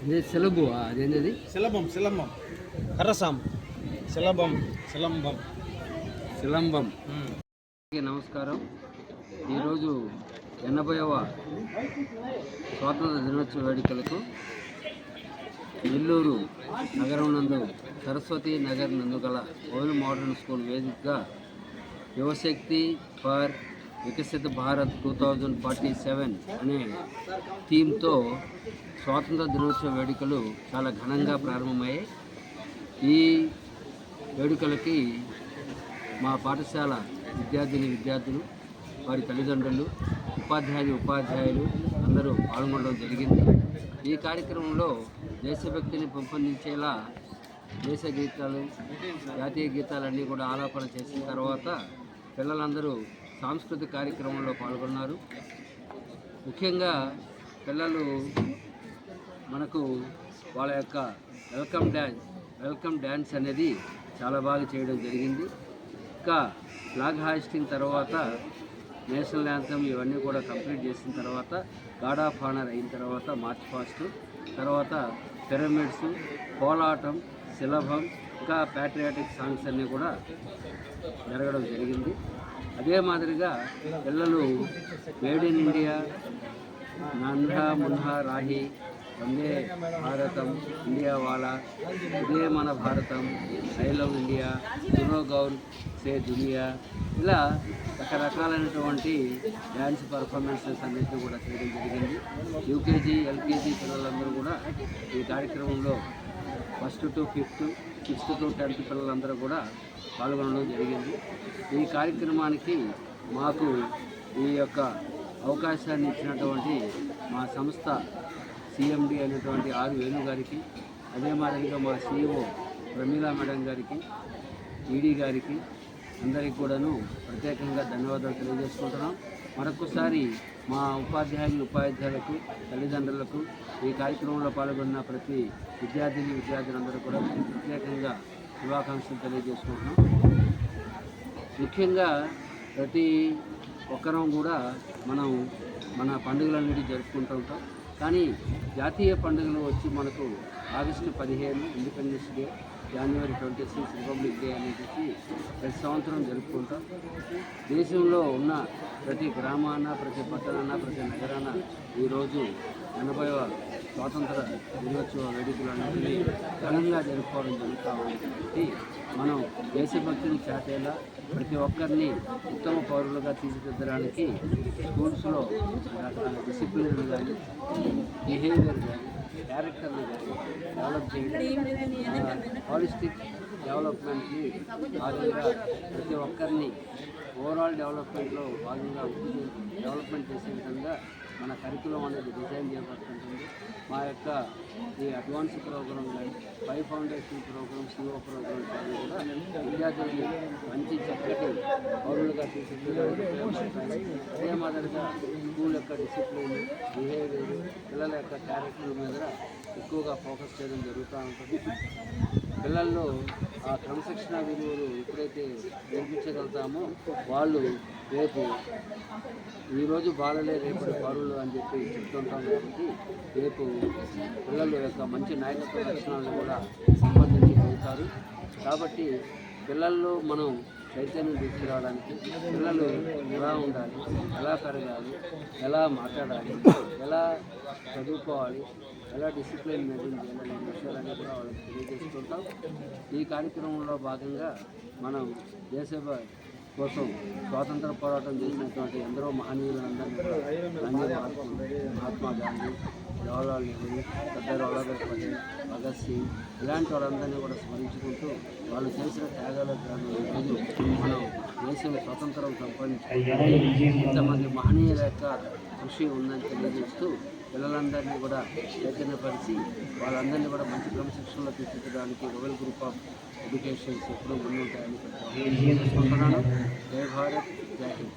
ఇది సెలబు అదేంటిది సిలబం సిలంబం కర్రసాం సిలబం సిలంబం సిలంబం. నమస్కారం. ఈరోజు 80వ స్వాతంత్ర దినోత్సవ వేడుకలకు నెల్లూరు నగరం నందు సరస్వతి నగర్ నందు గల ఓల్డ్ మోడర్న్ స్కూల్ వేదికగా యువశక్తి ఫర్ వికసిత భారత్ 2047 అనే థీమ్తో స్వాతంత్ర దినోత్సవ వేడుకలు చాలా ఘనంగా ప్రారంభమయ్యాయి. ఈ వేడుకలకి మా పాఠశాల విద్యార్థులు, వారి తల్లిదండ్రులు, ఉపాధ్యాయులు అందరూ పాల్గొనడం జరిగింది. ఈ కార్యక్రమంలో దేశభక్తిని పెంపొందించేలా దేశ గీతాలు, జాతీయ గీతాలన్నీ కూడా ఆలాపన చేసిన తర్వాత పిల్లలందరూ సాంస్కృతిక కార్యక్రమంలో పాల్గొన్నారు. ముఖ్యంగా పిల్లలు మనకు వాళ్ళ యొక్క వెల్కమ్ డ్యాన్స్ అనేది చాలా బాగా చేయడం జరిగింది. ఇంకా ఫ్లాగ్ హాయిస్టింగ్ తర్వాత నేషనల్ యాంథమ్ ఇవన్నీ కూడా కంప్లీట్ చేసిన తర్వాత గార్డ్ ఆఫ్ ఆనర్ అయిన తర్వాత మార్చ్ పాస్ట్ తర్వాత పిరమిడ్స్, కోలాటం, శిలభం, ఇంకా ప్యాట్రియాటిక్ సాంగ్స్ అన్నీ కూడా జరగడం జరిగింది. అదే మాదిరిగా పిల్లలు మేడ్ ఇన్ ఇండియా, నందా మున్హా రాహి, వందే భారతం, ఇండియా వాలా, ఇదే మన భారతం, ఐ లవ్ ఇండియా, సునో గౌర్ సే దునియా, ఇలా రకరకాలైనటువంటి డ్యాన్స్ పర్ఫార్మెన్సెస్ అన్నింటినీ కూడా చేయడం జరిగింది. యూకేజీ, ఎల్కేజీ పిల్లలందరూ కూడా ఈ కార్యక్రమంలో 1st to 5th, 6th to 10th పిల్లలందరూ కూడా పాల్గొనడం జరిగింది. ఈ కార్యక్రమానికి మాకు ఈ యొక్క అవకాశాన్ని ఇచ్చినటువంటి మా సంస్థ సిఎండి అయినటువంటి ఆర్ వేణు గారికి, అదే మాదిరిగా మా సిఇఓ ప్రమీలా మేడం గారికి, ఈడీ గారికి అందరికి కూడాను ప్రత్యేకంగా ధన్యవాదాలు తెలియజేసుకుంటున్నాం. మరొకసారి మా ఉపాధ్యాయులకు, తల్లిదండ్రులకు, ఈ కార్యక్రమంలో పాల్గొన్న ప్రతి విద్యార్థులందరూ కూడా ప్రత్యేకంగా శుభాకాంక్షలు తెలియజేసుకుంటున్నాం. ముఖ్యంగా ప్రతి ఒక్కరం కూడా మనం మన పండుగలన్నిటి జరుపుకుంటూ ఉంటాం. కానీ జాతీయ పండుగలు వచ్చి మనకు August 15 independence day, January 26 republic day అనేది ప్రతి సంవత్సరం జరుపుకుంటాం. దేశంలో ఉన్న ప్రతి గ్రామాన, ప్రతి పట్టణాన, ప్రతి నగరాన ఈరోజు 80వ స్వాతంత్ర దినోత్సవ వేడుకలన్నింటినీ ఘనంగా జరుపుకోవడం జరుగుతూ ఉంది. కాబట్టి మనం దేశభక్తిని చాటేలా ప్రతి ఒక్కరిని ఉత్తమ పౌరులుగా తీర్చిదిద్దడానికి స్కూల్స్లో డిసిప్లిన్ కానీ, బిహేవియర్ కానీ, క్యారెక్టర్ని కానీ డెవలప్ చేయడం, హాలిస్టిక్ డెవలప్మెంట్ని భాగంగా ప్రతి ఒక్కరిని ఓవరాల్ డెవలప్మెంట్లో భాగంగా డెవలప్మెంట్ చేసే విధంగా మన కరికులం అనేది డిజైన్ చేయబడుతుంటుంది. మా యొక్క ఈ అడ్వాన్స్ ప్రోగ్రామ్ కానీ, 5 ఫౌండేషన్ ప్రోగ్రామ్, సిఓ ప్రోగ్రామ్స్ అన్నీ కూడా విద్యార్థుల్ని మంచి చక్కటి పౌరులుగా తీర్చిదిద్దడానికి ఉపయోగపడతాయి. అదే మాదిరిగా స్కూల్ యొక్క డిసిప్లిన్, బిహేవియర్, పిల్లల యొక్క క్యారెక్టర్ మీద ఎక్కువగా ఫోకస్ చేయడం జరుగుతూ ఉంటుంది. పిల్లల్లో ఆ క్రమశిక్షణ విలువలు ఎప్పుడైతే నేర్పించగలుగుతామో వాళ్ళు రేపు ఈరోజు బాలలే రేపటి పౌరులు అని చెప్పి చెప్తుంటాం. కాబట్టి రేపు పిల్లల యొక్క మంచి నాయకత్వ లక్షణాలను కూడా సంపాదించగలుగుతారు. కాబట్టి పిల్లల్లో మనం చైతన్యం తీసుకురావడానికి పిల్లలు ఎలా ఉండాలి, ఎలా పెరగాలి, ఎలా మాట్లాడాలి, ఎలా చదువుకోవాలి, ఎలా డిసిప్లిన్ మెయింటైన్ చేయాలనే విషయాలన్నీ కూడా వాళ్ళకి తెలియజేసుకుంటాం. ఈ కార్యక్రమంలో భాగంగా మనం దేశ కోసం స్వాతంత్ర పోరాటం చేసినటువంటి ఎందరో మహనీయులందరినీ కూడా మహాత్మా గాంధీ, జవహర్లాల్ నెహ్రూ, సర్దార్ వల్లభాయ్ పటేల్, భగత్ సింగ్ ఇలాంటి వాళ్ళందరినీ కూడా స్మరించుకుంటూ వాళ్ళు చేసిన త్యాగాలకు ఈరోజు మనం దేశం స్వతంత్రం సంపాదించుకుంటే ఇంతమంది మహనీయుల యొక్క కృషి ఉందని తెలియజేస్తూ పిల్లలందరినీ కూడా చైతన్యపరిచి వాళ్ళందరినీ కూడా మంచి క్రమశిక్షణలో తీర్చిదిద్దడానికి రోయల్ గ్రూప్ ఆఫ్ ఎడ్యుకేషన్స్ ఎప్పుడూ ముందుంటాయని జై భారత్, జై హింద్.